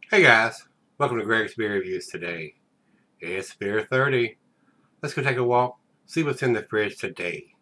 Hey guys, welcome to Gregsbeerreviews today. It's Beer 30. Let's go take a walk, see what's in the fridge today.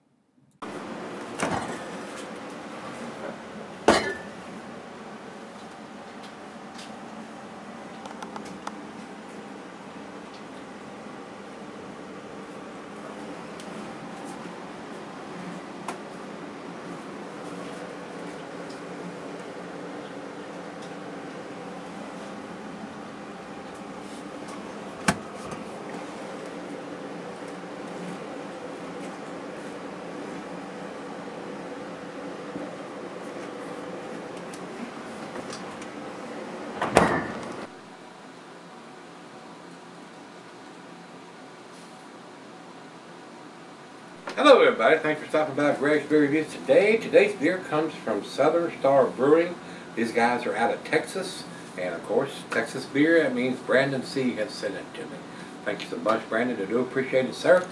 Hello everybody, thanks for stopping by Gregsbeerreviews today. Today's beer comes from Southern Star Brewing. These guys are out of Texas, and of course, Texas beer, that means Brandon C. has sent it to me. Thank you so much, Brandon, I do appreciate it, sir.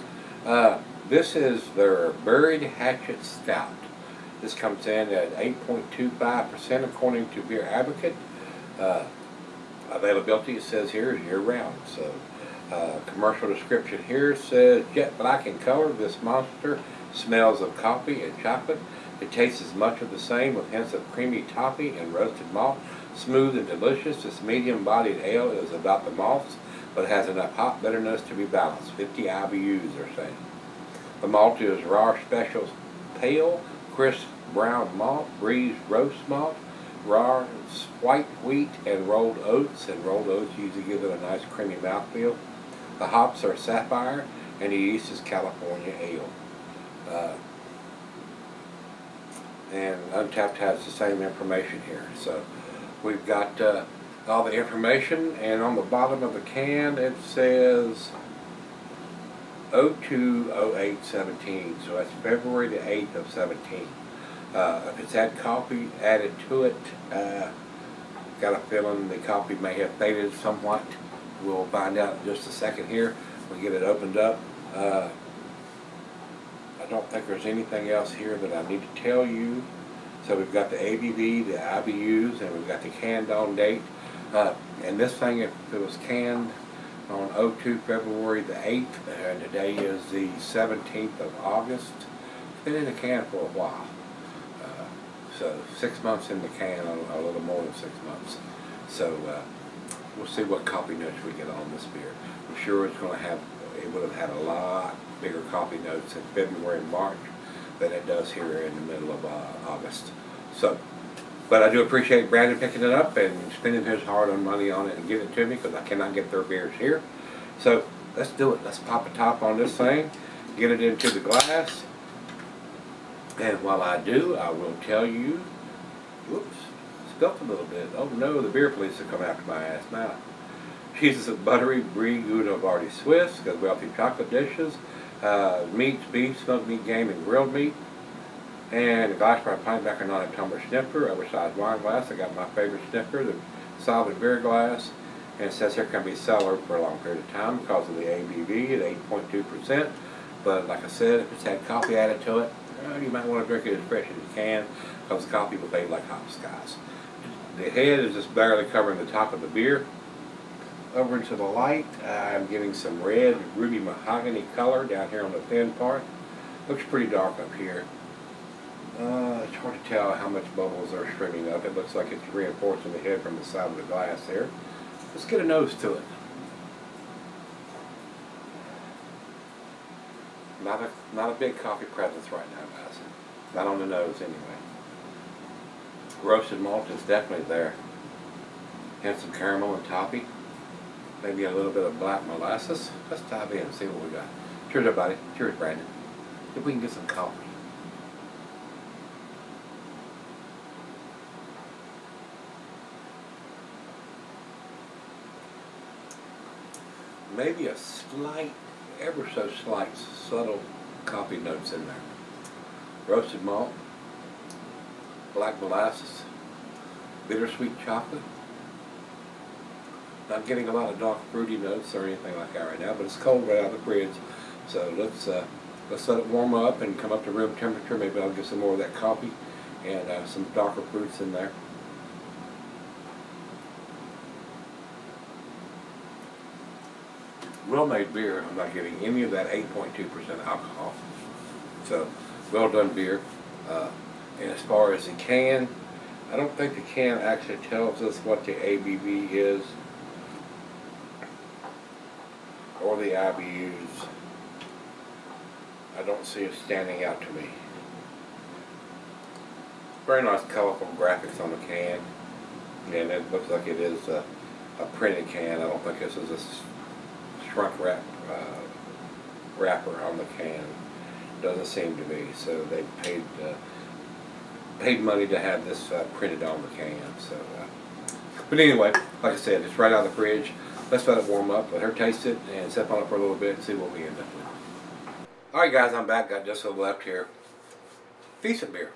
This is their Buried Hatchet Stout. This comes in at 8.25% according to Beer Advocate. Availability, it says here, is year-round. So, commercial description here says, jet black in color, this monster smells of coffee and chocolate. It tastes as much of the same with hints of creamy toffee and roasted malt. Smooth and delicious, this medium-bodied ale is about the malts, but has enough hop bitterness to be balanced. 50 IBUs, they're saying. The malt is raw special pale, crisp brown malt, breeze roast malt, raw white wheat and rolled oats usually give it a nice creamy mouthfeel. The hops are sapphire and the yeast is California ale. And Untapped has the same information here. So we've got all the information, and on the bottom of the can it says 02/08/17, so that's February the 8th of 17. If it's had coffee added to it, got a feeling the coffee may have faded somewhat. We'll find out in just a second here. We'll get it opened up. I don't think there's anything else here that I need to tell you. So we've got the ABV, the IBUs, and we've got the canned on date. And this thing, if it was canned on 02 February the 8th, and today is the 17th of August, it's been in the can for a while. So 6 months in the can, a little more than 6 months. So we'll see what coffee notes we get on this beer. I'm sure it would have had a lot bigger coffee notes in February and March than it does here in the middle of August. So, but I do appreciate Brandon picking it up and spending his hard-earned money on it and getting it to me, because I cannot get their beers here. So let's do it. Let's pop a top on this thing, get it into the glass. And while I do, I will tell you, whoops, spilt a little bit. Oh no, the beer police have come after my ass now. Cheeses of buttery brie Gouda Vardy Swiss, got wealthy chocolate dishes, meats, beef, smoked meat, game, and grilled meat. And a glass for a pint backer, not a tumbler snifter, oversized wine glass. I got my favorite snifter, the solid beer glass. And it says here can be cellared for a long period of time because of the ABV at 8.2%. But like I said, if it's had coffee added to it, you might want to drink it as fresh as you can, because the coffee will fade like hot skies. The head is just barely covering the top of the beer. Over into the light, I'm getting some red ruby mahogany color down here on the thin part. Looks pretty dark up here. It's hard to tell how much bubbles are streaming up. It looks like it's reinforcing the head from the side of the glass there. Let's get a nose to it. Not a big coffee presence right now, guys. Not on the nose, anyway. Roasted malt is definitely there. Hints of caramel and toffee. Maybe a little bit of black molasses. Let's dive in and see what we got. Cheers, everybody. Cheers, Brandon. If we can get some coffee. Maybe a slight, ever so slight, subtle coffee notes in there. Roasted malt, black molasses, bittersweet chocolate. Not getting a lot of dark fruity notes or anything like that right now, but it's cold right out of the fridge. So let's let it warm up and come up to room temperature. Maybe I'll get some more of that coffee and some darker fruits in there. well-made beer. I'm not getting any of that 8.2% alcohol. So, well done beer. And as far as the can, I don't think the can actually tells us what the ABV is or the IBUs. I don't see it standing out to me. Very nice colorful graphics on the can, and it looks like it is a printed can. I don't think this is a shrunk wrapper on the can. Doesn't seem to be. So they paid money to have this printed on the can. So, but anyway, like I said, it's right out of the fridge. Let's let it warm up. Let her taste it and sip on it for a little bit and see what we end up with. Alright guys, I'm back. Got just a little left here. Decent beer.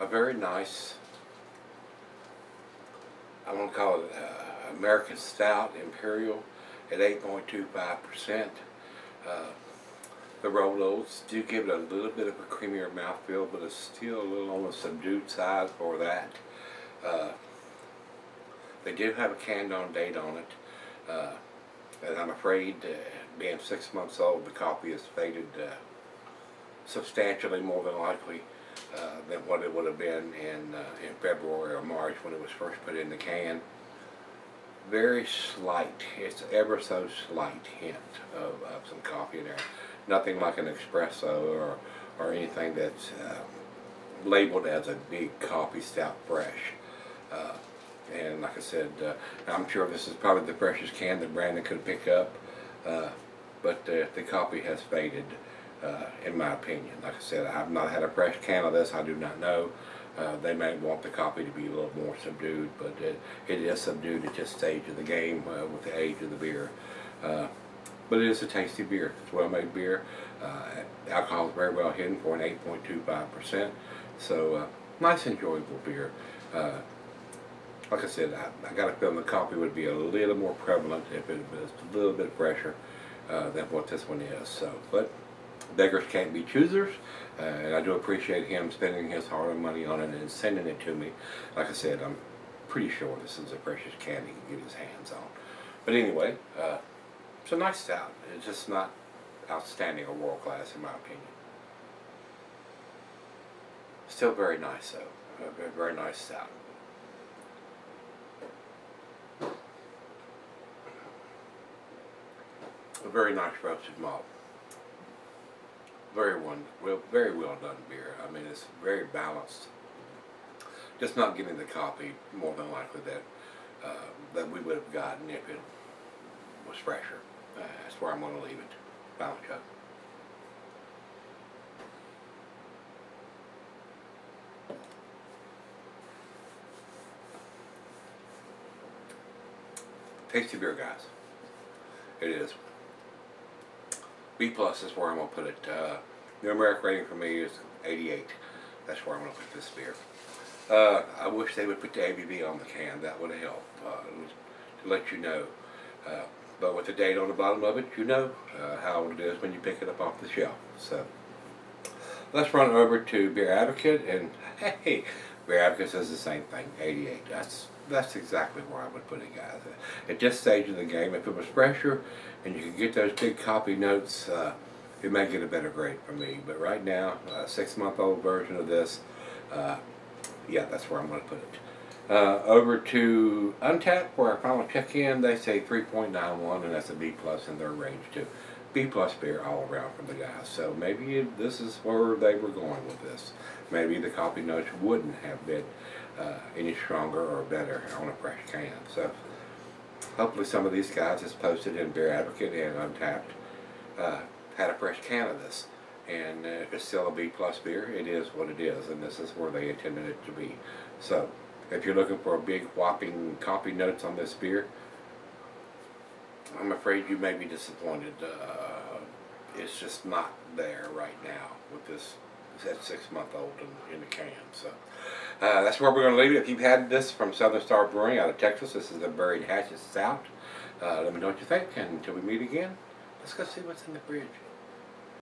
A very nice, I'm going to call it American Stout Imperial at 8.25%. The Rolos do give it a little bit of a creamier mouthfeel, but it's still a little on the subdued side for that. They do have a canned on date on it. And I'm afraid, being 6 months old, the coffee has faded substantially more than likely than what it would have been in February or March when it was first put in the can. Very slight, it's ever so slight hint of some coffee in there. Nothing like an espresso or anything that's labeled as a big coffee stout fresh. And like I said, I'm sure this is probably the freshest can that Brandon could pick up, but the coffee has faded, in my opinion. Like I said, I've not had a fresh can of this. I do not know. They may want the coffee to be a little more subdued, but it is subdued at this stage of the game with the age of the beer. But it is a tasty beer. It's well-made beer. Alcohol is very well hidden for an 8.25%. So nice, enjoyable beer. Like I said, I got a feeling the coffee would be a little more prevalent if it was a little bit fresher than what this one is. So, but beggars can't be choosers, and I do appreciate him spending his hard-earned money on it and sending it to me. Like I said, I'm pretty sure this is the freshest can he can get his hands on. But anyway, it's a nice stout. It's just not outstanding or world-class in my opinion. Still very nice though. A very nice stout. A very nice roasted malt. Very well done beer. I mean, it's very balanced. Just not getting the coffee more than likely that we would have gotten if it was fresher. That's where I'm going to leave it. Final chug. Tasty beer, guys. It is. B plus is where I'm going to put it. The numeric rating for me is 88. That's where I'm going to put this beer. I wish they would put the ABV on the can. That would help to let you know. But with the date on the bottom of it, you know how old it is when you pick it up off the shelf. So let's run over to Beer Advocate, and hey, Beer Advocate says the same thing, 88. That's exactly where I would put it, guys. At this stage of the game, if it was fresher and you could get those big coffee notes, it may get a better grade from me. But right now, a 6-month-old version of this, yeah, that's where I'm going to put it. Over to Untappd, for our final check-in, they say 3.91, and that's a B plus in their range too. B plus beer all around from the guys. So maybe this is where they were going with this. Maybe the coffee notes wouldn't have been any stronger or better on a fresh can. So hopefully some of these guys that's posted in Beer Advocate and Untappd had a fresh can of this. And if it's still a B plus beer, it is what it is, and this is where they intended it to be. So if you're looking for a big whopping coffee notes on this beer, I'm afraid you may be disappointed. It's just not there right now with this that 6-month-old in the can. So that's where we're going to leave it. If you've had this from Southern Star Brewing out of Texas, this is a buried Hatchet Stout. Let me know what you think, and until we meet again, let's go see what's in the fridge.